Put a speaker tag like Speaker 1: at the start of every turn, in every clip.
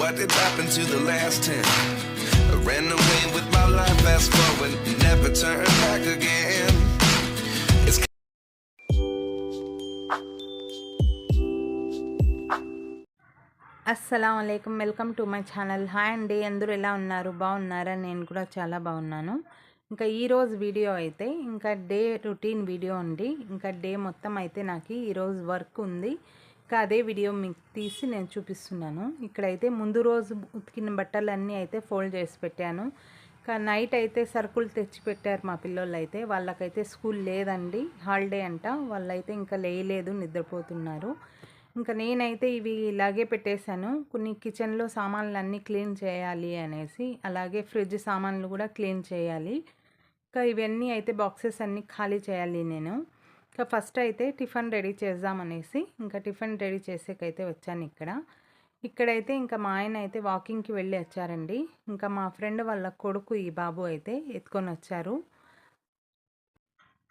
Speaker 1: What did happen to the last 10? I ran away with my life, fast forward, never turn back again. It's
Speaker 2: అస్సలం అయికం, welcome to my channel. Hi అండి, అందరూ ఎలా ఉన్నారు? బాగున్నారా? నేను కూడా చాలా బాగున్నాను. ఇంకా ఈరోజు వీడియో అయితే ఇంకా డే రొటీన్ వీడియో అండి. ఇంకా డే మొత్తం అయితే నాకు ఈరోజు వర్క్ ఉంది. ఇంకా అదే వీడియో మీకు తీసి నేను చూపిస్తున్నాను. ఇక్కడైతే ముందు రోజు ఉతికిన బట్టలన్నీ అయితే ఫోల్డ్ చేసి పెట్టాను. ఇంకా నైట్ అయితే సరుకులు తెచ్చి పెట్టారు మా పిల్లలు అయితే. వాళ్ళకైతే స్కూల్ లేదండి, హాలిడే అంట. వాళ్ళైతే ఇంకా లేయలేదు, నిద్రపోతున్నారు. ఇంకా నేనైతే ఇవి ఇలాగే పెట్టేశాను. కొన్ని కిచెన్లో సామాన్లు అన్నీ క్లీన్ చేయాలి అనేసి, అలాగే ఫ్రిడ్జ్ సామాన్లు కూడా క్లీన్ చేయాలి. ఇంకా ఇవన్నీ అయితే బాక్సెస్ అన్నీ ఖాళీ చేయాలి నేను. ఇంకా ఫస్ట్ అయితే టిఫిన్ రెడీ చేద్దామనేసి ఇంకా టిఫిన్ రెడీ చేసేకైతే వచ్చాను ఇక్కడైతే ఇంకా మా ఆయన అయితే వాకింగ్కి వెళ్ళి వచ్చారండి. ఇంకా మా ఫ్రెండ్ వాళ్ళ కొడుకు ఈ బాబు అయితే ఎత్తుకొని వచ్చారు.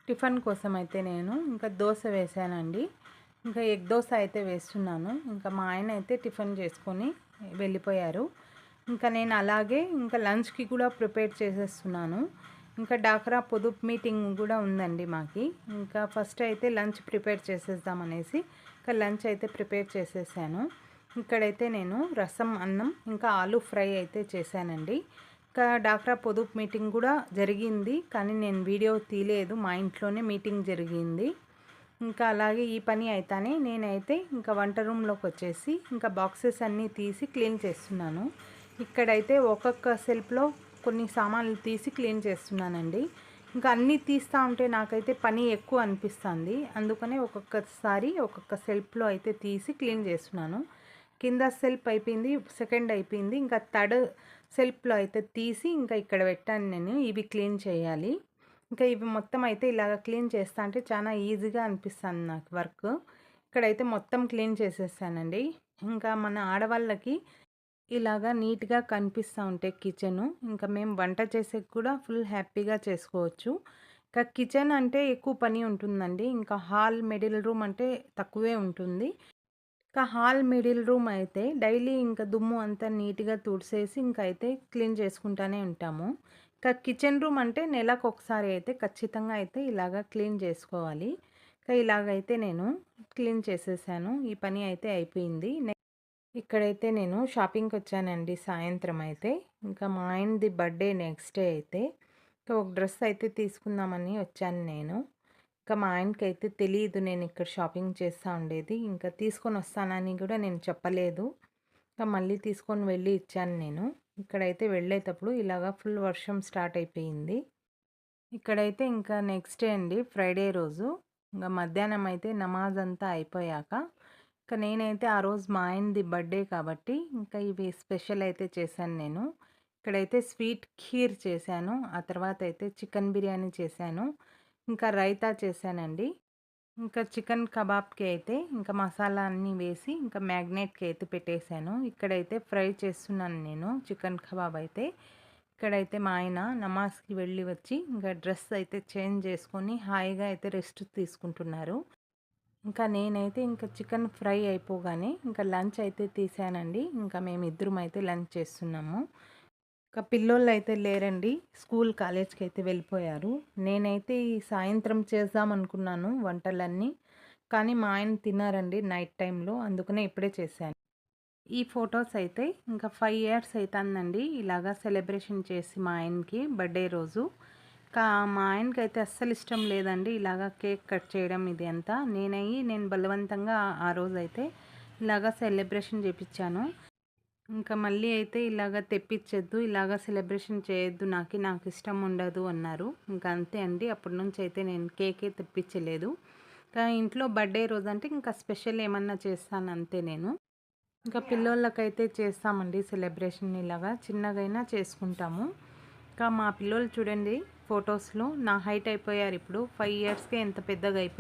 Speaker 2: టిఫిన్ కోసం అయితే నేను ఇంకా దోశ వేసానండి. ఇంకా ఎగ్ దోశ అయితే వేస్తున్నాను. ఇంకా మా ఆయన అయితే టిఫిన్ చేసుకొని వెళ్ళిపోయారు. ఇంకా నేను అలాగే ఇంకా లంచ్కి కూడా ప్రిపేర్ చేసేస్తున్నాను. ఇంకా డాక్రా పొదుపు మీటింగ్ కూడా ఉందండి మాకి. ఇంకా ఫస్ట్ అయితే లంచ్ ప్రిపేర్ చేసేద్దామనేసి ఇంకా లంచ్ అయితే ప్రిపేర్ చేసేసాను. ఇక్కడైతే నేను రసం, అన్నం, ఇంకా ఆలు ఫ్రై అయితే చేశానండి. ఇంకా డాక్రా పొదుపు మీటింగ్ కూడా జరిగింది, కానీ నేను వీడియో తీయలేదు. మా ఇంట్లోనే మీటింగ్ జరిగింది. ఇంకా అలాగే ఈ పని అయితేనే నేనైతే ఇంకా వంట రూమ్లోకి వచ్చేసి ఇంకా బాక్సెస్ అన్నీ తీసి క్లీన్ చేస్తున్నాను. ఇక్కడైతే ఒక్కొక్క సెల్ఫ్లో కొన్ని సామాన్లు తీసి క్లీన్ చేస్తున్నానండి. ఇంకా అన్నీ తీస్తూ ఉంటే నాకైతే పని ఎక్కువ అనిపిస్తుంది. అందుకనే ఒక్కొక్కసారి ఒక్కొక్క సెల్ఫ్లో అయితే తీసి క్లీన్ చేస్తున్నాను. కింద సెల్ఫ్ అయిపోయింది, సెకండ్ అయిపోయింది. ఇంకా థర్డ్ సెల్ఫ్లో అయితే తీసి ఇంకా ఇక్కడ పెట్టాను నేను. ఇవి క్లీన్ చేయాలి. ఇంకా ఇవి మొత్తం అయితే ఇలాగ క్లీన్ చేస్తా అంటే చాలా ఈజీగా అనిపిస్తుంది నాకు వర్క్. ఇక్కడైతే మొత్తం క్లీన్ చేసేసానండి. ఇంకా మన ఆడవాళ్ళకి ఇలాగా నీట్గా కనిపిస్తూ ఉంటే కిచెను, ఇంకా మేము వంట చేసే కూడా ఫుల్ హ్యాపీగా చేసుకోవచ్చు. ఇంకా కిచెన్ అంటే ఎక్కువ పని ఉంటుందండి. ఇంకా హాల్, మిడిల్ రూమ్ అంటే తక్కువే ఉంటుంది. ఇంకా హాల్, మిడిల్ రూమ్ అయితే డైలీ ఇంకా దుమ్ము అంతా నీట్గా తుడిసేసి ఇంకా అయితే క్లీన్ చేసుకుంటూనే ఉంటాము. ఇంకా కిచెన్ రూమ్ అంటే నెలకు ఒకసారి అయితే ఖచ్చితంగా అయితే ఇలాగ క్లీన్ చేసుకోవాలి. ఇంకా ఇలాగైతే నేను క్లీన్ చేసేసాను. ఈ పని అయితే అయిపోయింది. ఇక్కడైతే నేను షాపింగ్కి వచ్చానండి సాయంత్రం అయితే. ఇంకా మా ఆయనది బర్త్డే నెక్స్ట్ డే అయితే ఇంకా ఒక డ్రెస్ అయితే తీసుకుందామని వచ్చాను నేను. ఇంకా మా ఆయనకి అయితే తెలియదు నేను ఇక్కడ షాపింగ్ చేస్తూ ఉండేది. ఇంకా తీసుకొని వస్తానని కూడా నేను చెప్పలేదు. ఇంకా మళ్ళీ తీసుకొని వెళ్ళి ఇచ్చాను నేను. ఇక్కడైతే వెళ్ళేటప్పుడు ఇలాగా ఫుల్ వర్షం స్టార్ట్ అయిపోయింది. ఇక్కడైతే ఇంకా నెక్స్ట్ డే అండి, ఫ్రైడే రోజు. ఇంకా మధ్యాహ్నం అయితే నమాజ్ అంతా అయిపోయాక ఇంకా నేనైతే ఆ రోజు మా ఆయనది బర్త్డే కాబట్టి ఇంకా ఇవి స్పెషల్ అయితే చేశాను నేను. ఇక్కడైతే స్వీట్ ఖీర్ చేశాను. ఆ తర్వాత అయితే చికెన్ బిర్యానీ చేశాను. ఇంకా రైతా చేశానండి. ఇంకా చికెన్ కబాబ్కి అయితే ఇంకా మసాలా అన్నీ వేసి ఇంకా మ్యాగ్నేట్కి అయితే పెట్టేశాను. ఇక్కడైతే ఫ్రై చేస్తున్నాను నేను చికెన్ కబాబ్ అయితే. ఇక్కడైతే మా ఆయన నమాజ్కి వెళ్ళి వచ్చి ఇంకా డ్రెస్ అయితే చేంజ్ చేసుకొని హాయిగా అయితే రెస్ట్ తీసుకుంటున్నారు. ఇంకా నేనైతే ఇంకా చికెన్ ఫ్రై అయిపోగానే ఇంకా లంచ్ అయితే తీసానండి. ఇంకా మేమిద్దరం అయితే లంచ్ చేస్తున్నాము. ఇంకా పిల్లోళ్ళు అయితే లేరండి, స్కూల్ కాలేజ్కి అయితే వెళ్ళిపోయారు. నేనైతే ఈ సాయంత్రం చేద్దాం అనుకున్నాను వంటలన్నీ, కానీ మా ఆయన తిన్నారండి నైట్ టైంలో, అందుకనే ఇప్పుడే చేశాను. ఈ ఫొటోస్ అయితే ఇంకా 5 ఇయర్స్ అవుతుందండి ఇలాగా సెలబ్రేషన్ చేసి మా ఆయనకి బర్త్డే రోజు. మా ఆయనకి అయితే అస్సలు ఇష్టం లేదండి ఇలాగా కేక్ కట్ చేయడం ఇది అంతా. నేను బలవంతంగా ఆ రోజు అయితే ఇలాగా సెలబ్రేషన్ చేపించాను. ఇంకా మళ్ళీ అయితే ఇలాగ తెప్పించొద్దు, ఇలాగ సెలబ్రేషన్ చేయొద్దు, నాకు ఇష్టం ఉండదు అన్నారు. ఇంకా అంతే అండి, అప్పటి నుంచి అయితే నేను కేకే తెప్పించలేదు. ఇంకా ఇంట్లో బర్త్డే రోజు అంటే ఇంకా స్పెషల్ ఏమన్నా చేస్తాను అంతే నేను. ఇంకా పిల్లోళ్ళకైతే చేస్తామండి సెలబ్రేషన్, ఇలాగా చిన్నగైనా చేసుకుంటాము. ఇంకా మా పిల్లోళ్ళు చూడండి ఫొటోస్లో నా హైట్ అయిపోయారు ఇప్పుడు. 5 ఇయర్స్కే ఎంత పెద్దగా అయిపోయారు.